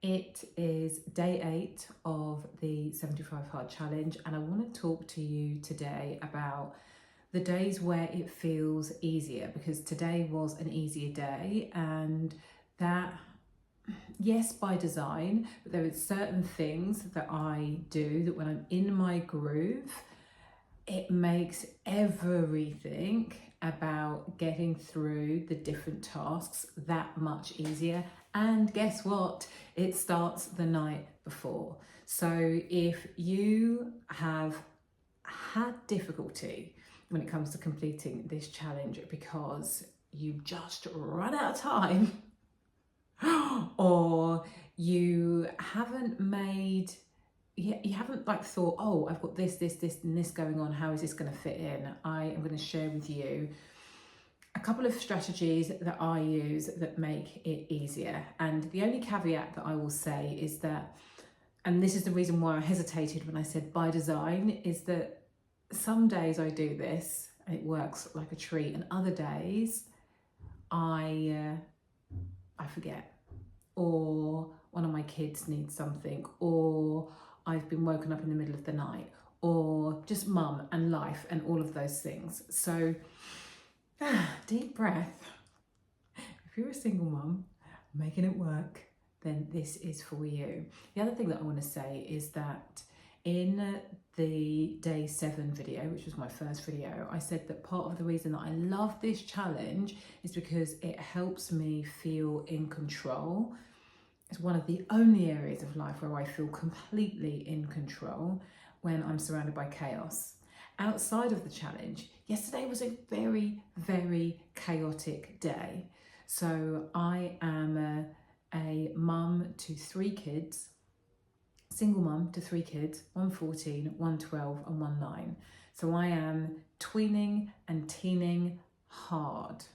It is day 8 of the 75 Hard Challenge, and I want to talk to you today about the days where it feels easier, because today was an easier day, and that, yes, by design, but there are certain things that I do that when I'm in my groove, it makes everything about getting through the different tasks that much easier. And guess what? It starts the night before. So if you have had difficulty when it comes to completing this challenge because you just run out of time, or you haven't made you haven't like thought, oh, I've got this and this going on, how is this going to fit in? I am going to share with you a couple of strategies that I use that make it easier. And the only caveat that I will say is that, and this is the reason why I hesitated when I said by design, is that some days I do this and it works like a treat, and other days I forget, or one of my kids needs something, or I've been woken up in the middle of the night, or just mum and life and all of those things. So deep breath. If you're a single mum making it work, then this is for you. The other thing that I want to say is that in the day 7 video, which was my first video, I said that part of the reason that I love this challenge is because it helps me feel in control. It's one of the only areas of life where I feel completely in control, when I'm surrounded by chaos. Outside of the challenge, yesterday was a very, very chaotic day. So I am a mum to 3 kids, single mum to 3 kids, one 14, one 12 and one 9. So I am tweening and teening hard.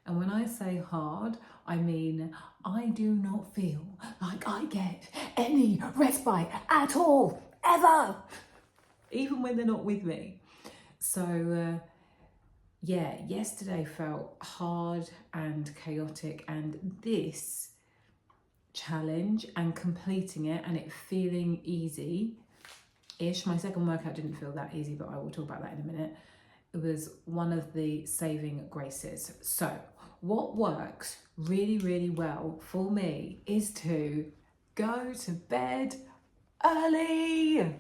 And when I say hard, I mean I do not feel like I get any respite at all, ever, even when they're not with me. So yeah, yesterday felt hard and chaotic, and this challenge and completing it and it feeling easy-ish, my second workout didn't feel that easy, but I will talk about that in a minute. It was one of the saving graces. So what works really, really well for me is to go to bed early,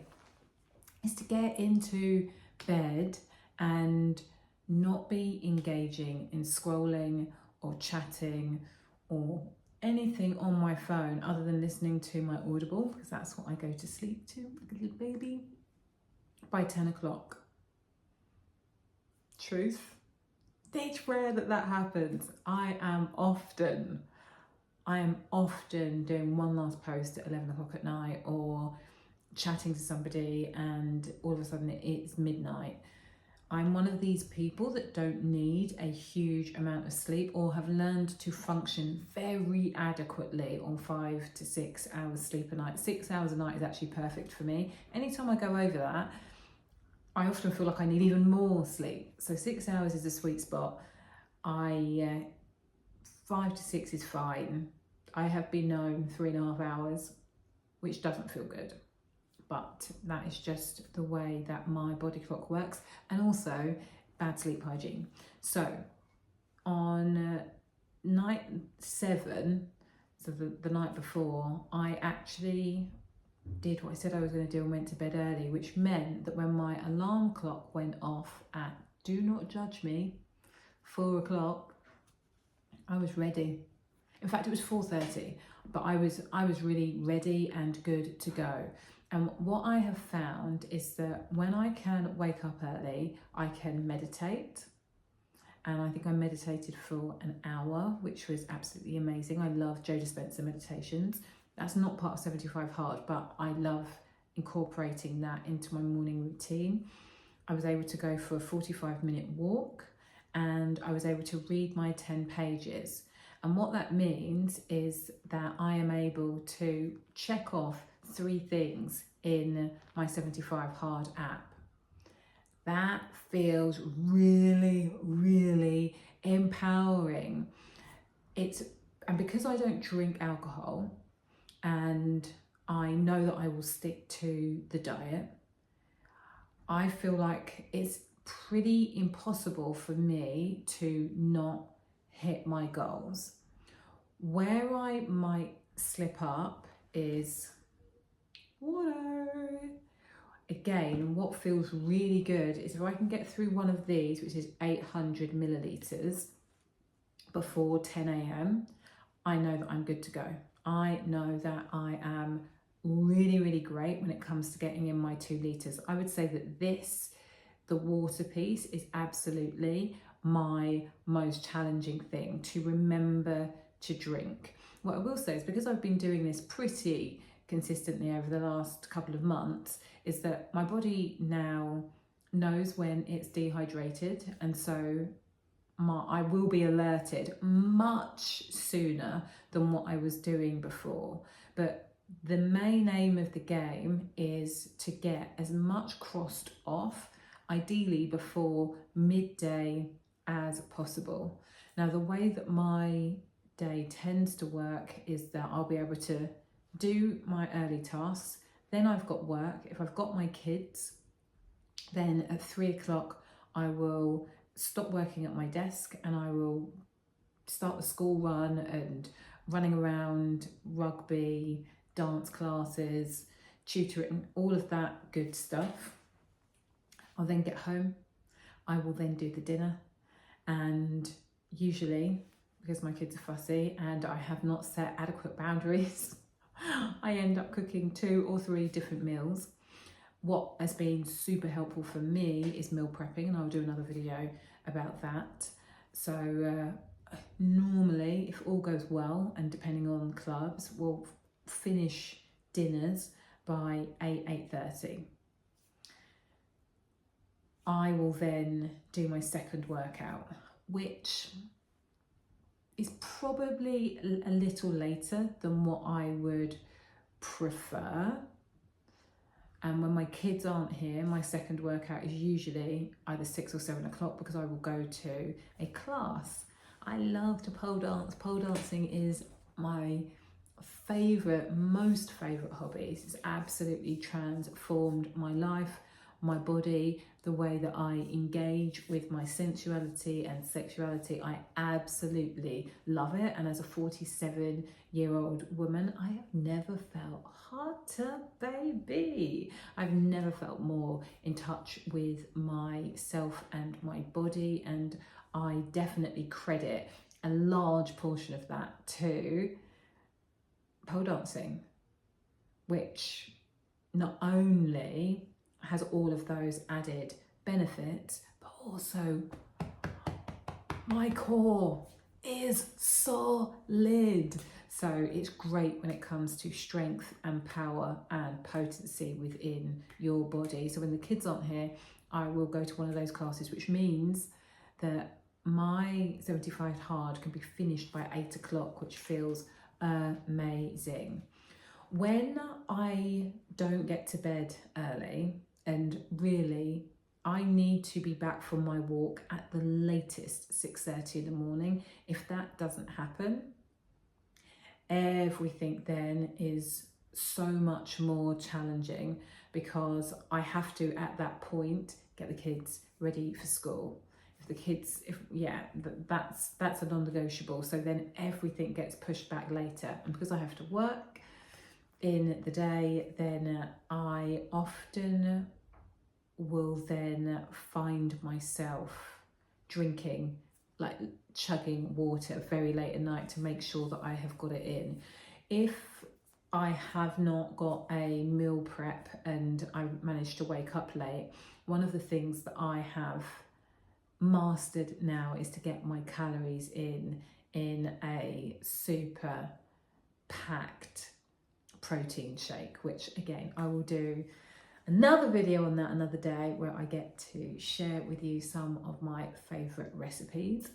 is to get into bed and not be engaging in scrolling or chatting or anything on my phone other than listening to my Audible, because that's what I go to sleep to, like a little baby, by 10 o'clock. Truth. It's rare that that happens. I am often doing one last post at 11 o'clock at night, or chatting to somebody and all of a sudden it's midnight. I'm one of these people that don't need a huge amount of sleep, or have learned to function very adequately on 5 to 6 hours sleep a night. 6 hours a night is actually perfect for me. Anytime I go over that, I often feel like I need even more sleep. So 6 hours is a sweet spot. 5 to 6 is fine. I have been known 3.5 hours, which doesn't feel good, but that is just the way that my body clock works, and also bad sleep hygiene. So on night 7, so the night before, I actually did what I said I was going to do and went to bed early, which meant that when my alarm clock went off at, do not judge me, 4 o'clock, I was ready. In fact, it was 4:30, but I was really ready and good to go. And what I have found is that when I can wake up early, I can meditate. And I think I meditated for an hour, which was absolutely amazing. I love Joe Dispenza meditations. That's not part of 75 Hard, but I love incorporating that into my morning routine. I was able to go for a 45-minute walk, and I was able to read my 10 pages. And what that means is that I am able to check off 3 things in my 75 Hard app. That feels really, really empowering. And because I don't drink alcohol, and I know that I will stick to the diet. I feel like it's pretty impossible for me to not hit my goals. Where I might slip up is water. Again, what feels really good is if I can get through one of these, which is 800 millilitres, before 10 a.m, I know that I'm good to go. I know that I am really, really great when it comes to getting in my 2 litres. I would say that the water piece, is absolutely my most challenging thing to remember to drink. What I will say is, because I've been doing this pretty consistently over the last couple of months, is that my body now knows when it's dehydrated, and so I will be alerted much sooner than what I was doing before. But the main aim of the game is to get as much crossed off, ideally before midday as possible. Now, the way that my day tends to work is that I'll be able to do my early tasks, then I've got work. If I've got my kids, then at 3 o'clock I will stop working at my desk and I will start the school run and running around, rugby, dance classes, tutoring, all of that good stuff. I'll then get home. I will then do the dinner, and usually, because my kids are fussy and I have not set adequate boundaries, I end up cooking 2 or 3 different meals. What has been super helpful for me is meal prepping, and I'll do another video about that. So normally, if all goes well, and depending on clubs, we'll finish dinners by 8:30. I will then do my second workout, which is probably a little later than what I would prefer. And when my kids aren't here, my second workout is usually either 6 or 7 o'clock, because I will go to a class. I love to pole dance. Pole dancing is my most favourite hobbies. It's absolutely transformed my life, my body, the way that I engage with my sensuality and sexuality. I absolutely love it. And as a 47-year-old woman, I have never felt hotter, baby. I've never felt more in touch with myself and my body, and I definitely credit a large portion of that to pole dancing, which not only has all of those added benefits, but also my core is solid. So it's great when it comes to strength and power and potency within your body. So when the kids aren't here, I will go to one of those classes, which means that my 75 hard can be finished by 8 o'clock, which feels amazing. When I don't get to bed early, and really I need to be back from my walk at the latest 6:30 in the morning, if that doesn't happen, everything then is so much more challenging, because I have to, at that point, get the kids ready for school. That's a non-negotiable. So then everything gets pushed back later, and because I have to work in the day, then I often will then find myself drinking, like chugging water very late at night to make sure that I have got it in. If I have not got a meal prep and I managed to wake up late, one of the things that I have mastered now is to get my calories in a super packed protein shake, which again I will do another video on that another day, where I get to share with you some of my favourite recipes.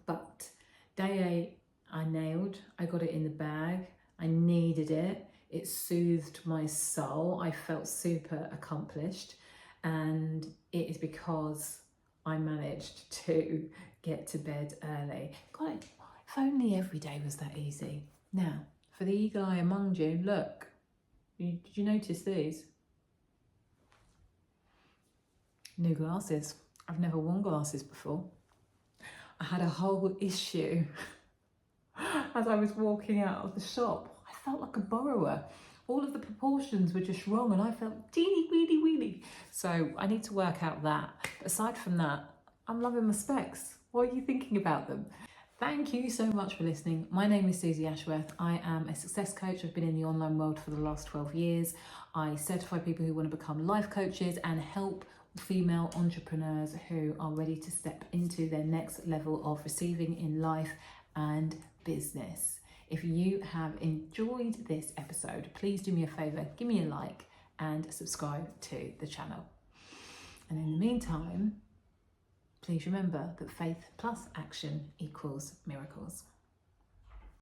But day 8 I nailed. I got it in the bag. I needed it. It soothed my soul. I felt super accomplished, and it is because I managed to get to bed early. God, if only every day was that easy. Now, for the eagle eye among you, look, did you notice these? New glasses. I've never worn glasses before. I had a whole issue as I was walking out of the shop. I felt like a borrower. All of the proportions were just wrong and I felt teeny weeny weeny. So I need to work out that. But aside from that, I'm loving my specs. What are you thinking about them? Thank you so much for listening. My name is Susie Ashworth. I am a success coach. I've been in the online world for the last 12 years. I certify people who want to become life coaches and help female entrepreneurs who are ready to step into their next level of receiving in life and business. If you have enjoyed this episode, please do me a favor, give me a like and subscribe to the channel. And in the meantime, please remember that faith plus action equals miracles.